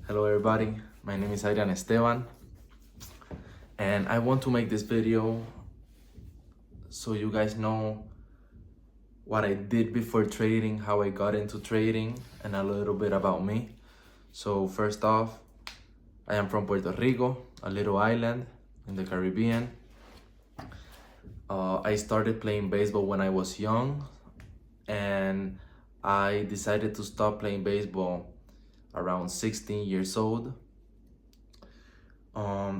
Hello everybody, my name is Adrian Esteban and I want to make this video so you guys know what I did before trading, how I got into trading, and a little bit about me. So first off, I am from Puerto Rico, a little island in the Caribbean. I started playing baseball when I was young, and I decided to stop playing baseball around 16 years old.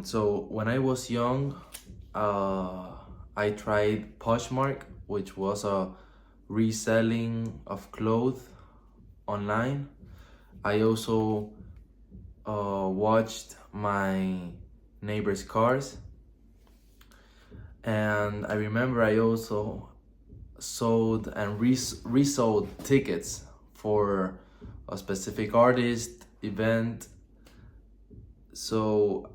So when I was young, I tried Poshmark, which was a reselling of clothes online. I also watched my neighbor's cars, and I remember I also sold and resold tickets for a specific artist event. So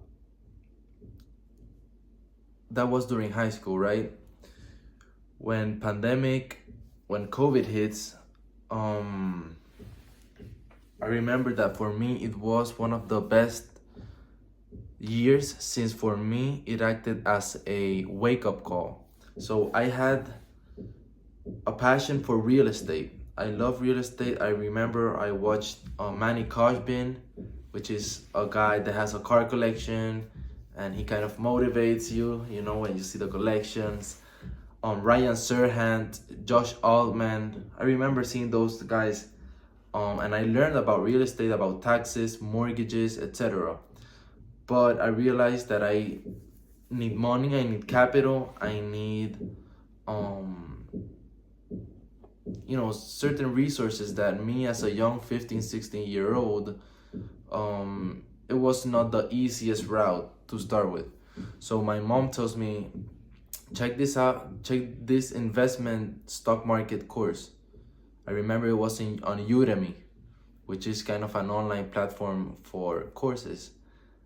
that was during high school, right? When COVID hits, I remember that for me it was one of the best years, since for me it acted as a wake-up call. So I had a passion for real estate. I love real estate. I remember I watched Manny Kashbin, which is a guy that has a car collection, and he kind of motivates you, when you see the collections. Ryan Serhant, Josh Altman. I remember seeing those guys, and I learned about real estate, about taxes, mortgages, etc. But I realized that I need money, I need capital, I need, certain resources that me as a young 15, 16-year-old, it was not the easiest route to start with. So my mom tells me, check this out, check this investment stock market course. I remember it was on Udemy, which is kind of an online platform for courses.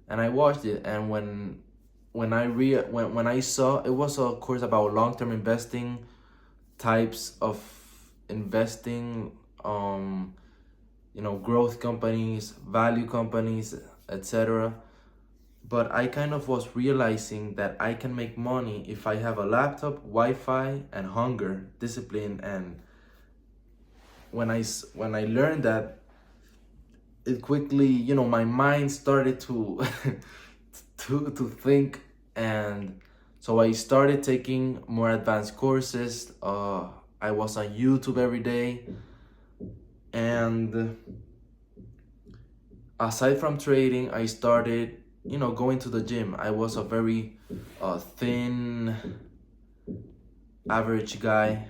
And I watched it, and when I saw it was a course about long-term investing, types of investing, growth companies, value companies, etc. But I kind of was realizing that I can make money if I have a laptop, Wi-Fi, and hunger, discipline. And when I learned that, it quickly, my mind started to to think. And so I started taking more advanced courses. I was on YouTube every day, and aside from trading, I started going to the gym. I was a very thin, average guy,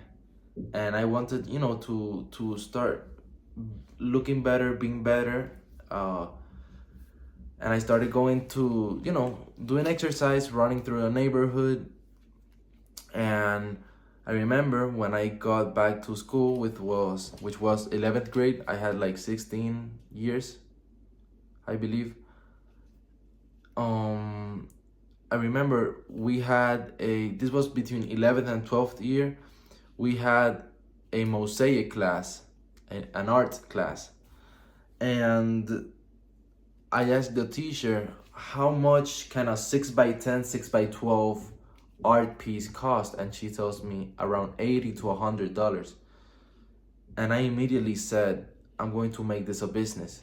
and I wanted to start looking better, being better. And I started going to doing exercise, running through the neighborhood. And I remember when I got back to school, which was 11th grade, I had like 16 years, I believe. I remember this was between 11th and 12th year, we had a mosaic class, an art class. And I asked the teacher, how much can a 6x10, 6x12 art piece cost? And she tells me around $80 to $100. And I immediately said, I'm going to make this a business,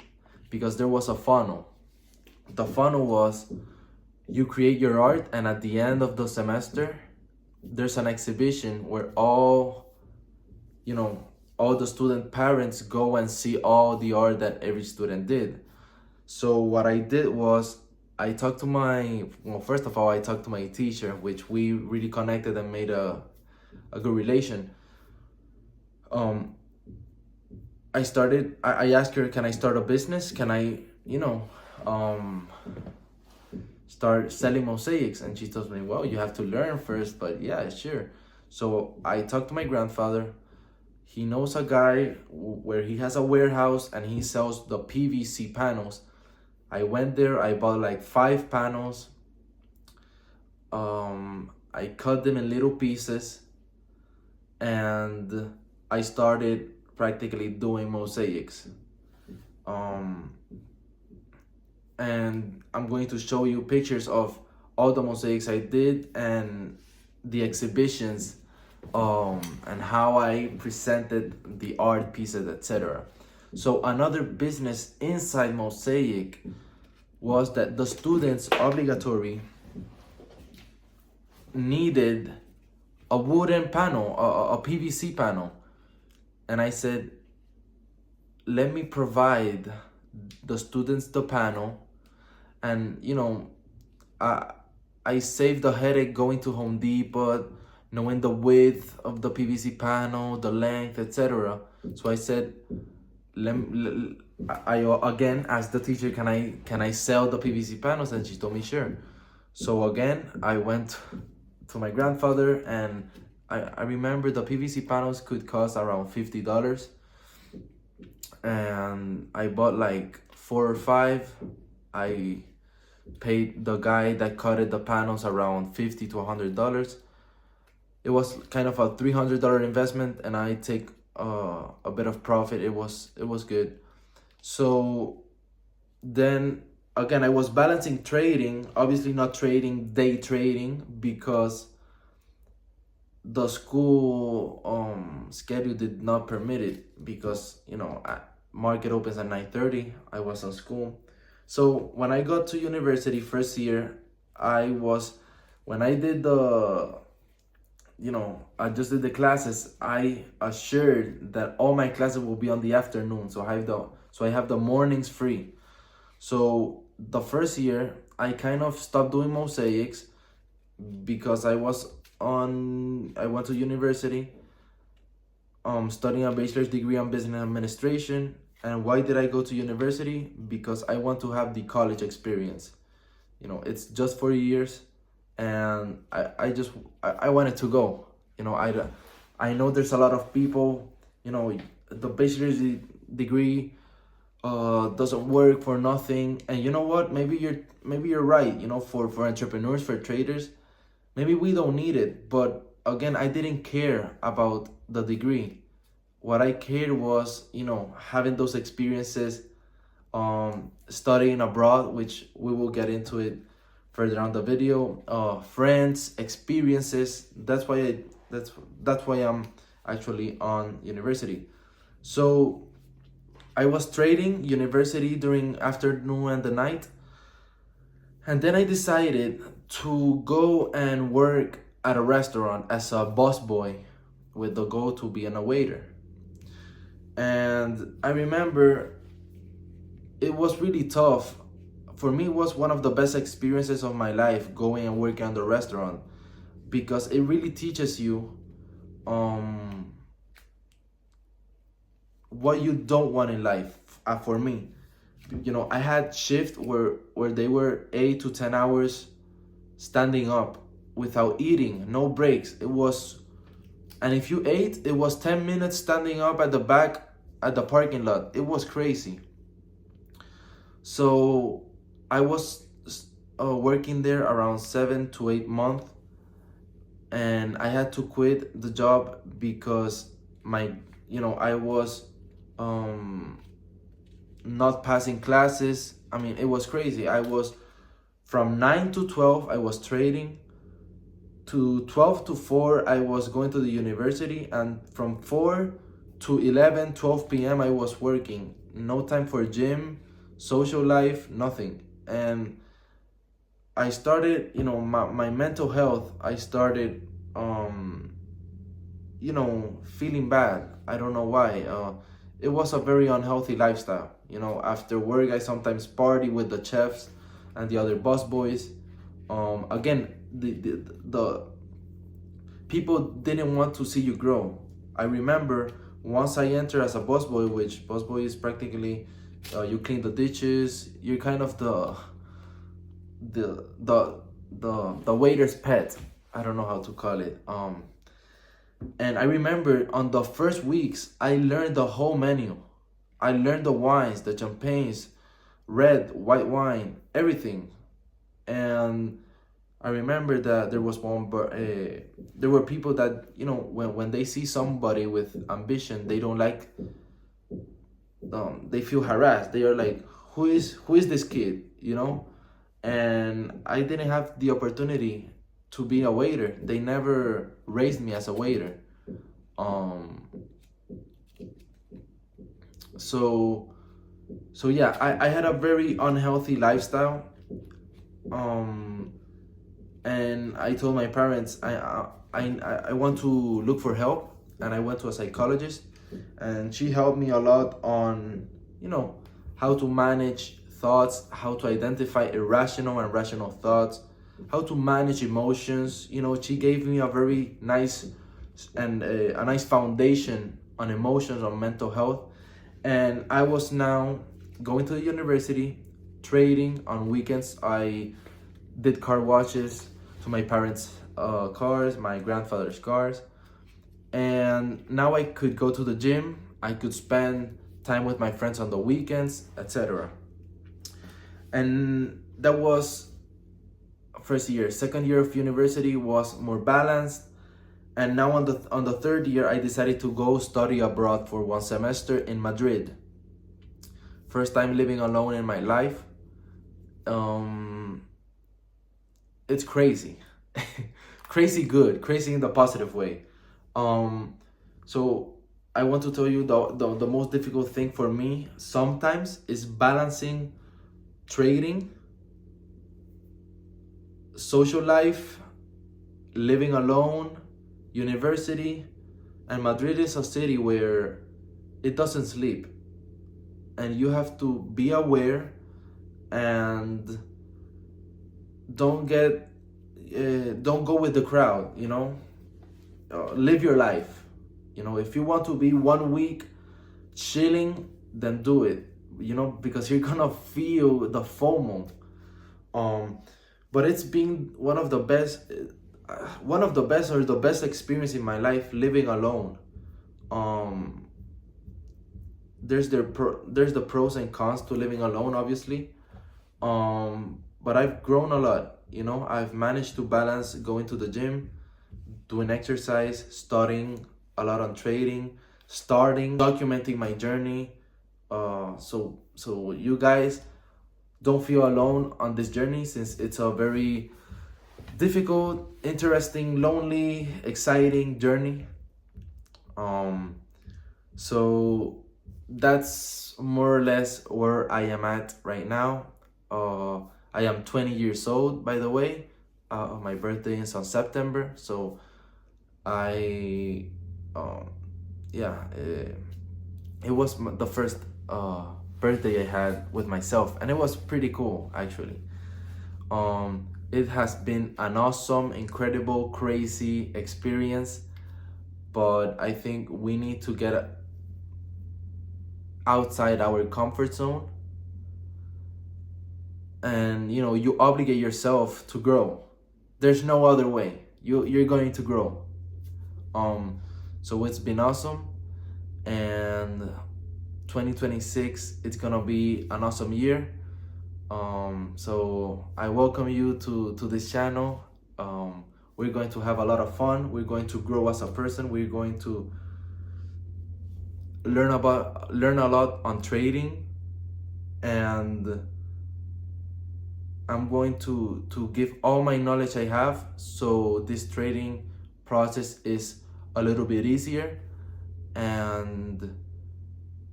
because there was a funnel. The funnel was, you create your art, and at the end of the semester, there's an exhibition where all the student parents go and see all the art that every student did. So what I did was, I talked to first of all, I talked to my teacher, which we really connected and made a good relation. I asked her, can I start a business? Can I, start selling mosaics? And she tells me, well, you have to learn first, but yeah, sure. So I talked to my grandfather. He knows a guy where he has a warehouse and he sells the PVC panels. I went there, I bought like 5 panels. I cut them in little pieces, and I started practically doing mosaics. and I'm going to show you pictures of all the mosaics I did and the exhibitions, and how I presented the art pieces, etc. So another business inside Mosaic was that the students obligatory needed a wooden panel, a PVC panel. And I said, let me provide the students the panel. And I saved the headache going to Home Depot, knowing the width of the PVC panel, the length, etc. So I said, I again asked the teacher, can I sell the PVC panels? And she told me sure. So again, I went to my grandfather, and I remember the PVC panels could cost around $50, and I bought like 4 or 5. I paid the guy that cutted the panels around $50 to $100. It was kind of a $300 investment, and I take a bit of profit. It was good. So then again, I was balancing trading, obviously not trading, day trading, because the school schedule did not permit it, because market opens at 9:30. I was in school. So when I got to university first year, when I did I just did the classes, I assured that all my classes will be on the afternoon. So I have the mornings free. So the first year, I kind of stopped doing mosaics because I went to university, studying a bachelor's degree on business administration. And why did I go to university? Because I want to have the college experience. It's just 4 years, and I wanted to go. I know there's a lot of people, the bachelor's degree doesn't work for nothing. And you know what? Maybe you're right. For entrepreneurs, for traders, maybe we don't need it. But again, I didn't care about the degree. What I cared was, having those experiences, studying abroad, which we will get into it further on the video. Friends, experiences. That's why I'm actually on university. So I was trading university during afternoon and the night. And then I decided to go and work at a restaurant as a busboy, with the goal to be a waiter. And I remember it was really tough. For me, it was one of the best experiences of my life, going and working at the restaurant, because it really teaches you what you don't want in life. For me, I had shift where they were 8 to 10 hours standing up without eating, no breaks. And if you ate, it was 10 minutes standing up at the back at the parking lot. It was crazy. So I was working there around 7 to 8 months, and I had to quit the job because I was not passing classes. I mean, it was crazy. I was from 9 to 12, I was trading. To 12 to 4, I was going to the university, and from 4 to 11, 12 p.m. I was working. No time for gym, social life, nothing. And I started, my mental health, I started, feeling bad. I don't know why. It was a very unhealthy lifestyle. After work, I sometimes party with the chefs and the other busboys. Again, the people didn't want to see you grow. I remember once I entered as a busboy, which busboy is practically you clean the dishes. You're kind of the waiter's pet. I don't know how to call it. And I remember on the first weeks, I learned the whole menu. I learned the wines, the champagnes, red, white wine, everything. And I remember that there was there were people that, when they see somebody with ambition, they don't like, they feel harassed. They are like, who is this kid, you know? And I didn't have the opportunity to be a waiter. They never raised me as a waiter. Um, so so yeah, I had a very unhealthy lifestyle. Um, and I told my parents I want to look for help, and I went to a psychologist, and she helped me a lot on, you know, how to manage thoughts, how to identify irrational and rational thoughts, how to manage emotions. You know, she gave me a very nice and a nice foundation on emotions, on mental health. And I was now going to the university, trading on weekends. I did car washes to my parents' cars, my grandfather's cars. And now I could go to the gym, I could spend time with my friends on the weekends, etc. And that was first year. Second year of university was more balanced. And now on the third year, I decided to go study abroad for 1 semester in Madrid. First time living alone in my life. It's crazy. Crazy good, crazy in the positive way. So I want to tell you the most difficult thing for me sometimes is balancing trading, social life, living alone, university. And Madrid is a city where it doesn't sleep, and you have to be aware and don't get don't go with the crowd, you know. Live your life, you know. If you want to be 1 week chilling, then do it, you know, because you're gonna feel the FOMO. But it's been one of the best or the best experience in my life living alone. There's there's the pros and cons to living alone, obviously. But I've grown a lot, you know. I've managed to balance going to the gym, doing exercise, studying a lot on trading, starting documenting my journey. So you guys don't feel alone on this journey, since it's a very difficult, interesting, lonely, exciting journey. So that's more or less where I am at right now. I am 20 years old, by the way. My birthday is on September, so I, yeah, it was the first birthday I had with myself, and it was pretty cool actually. It has been an awesome, incredible, crazy experience, but I think we need to get outside our comfort zone, and you know, you obligate yourself to grow. There's no other way. You're going to grow. So it's been awesome, and 2026, it's gonna be an awesome year. So I welcome you to this channel. We're going to have a lot of fun. We're going to grow as a person. We're going to learn a lot on trading, and I'm going to give all my knowledge I have, so this trading process is a little bit easier, and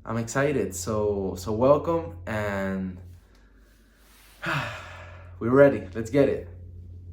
I'm excited. So welcome, and we're ready. Let's get it.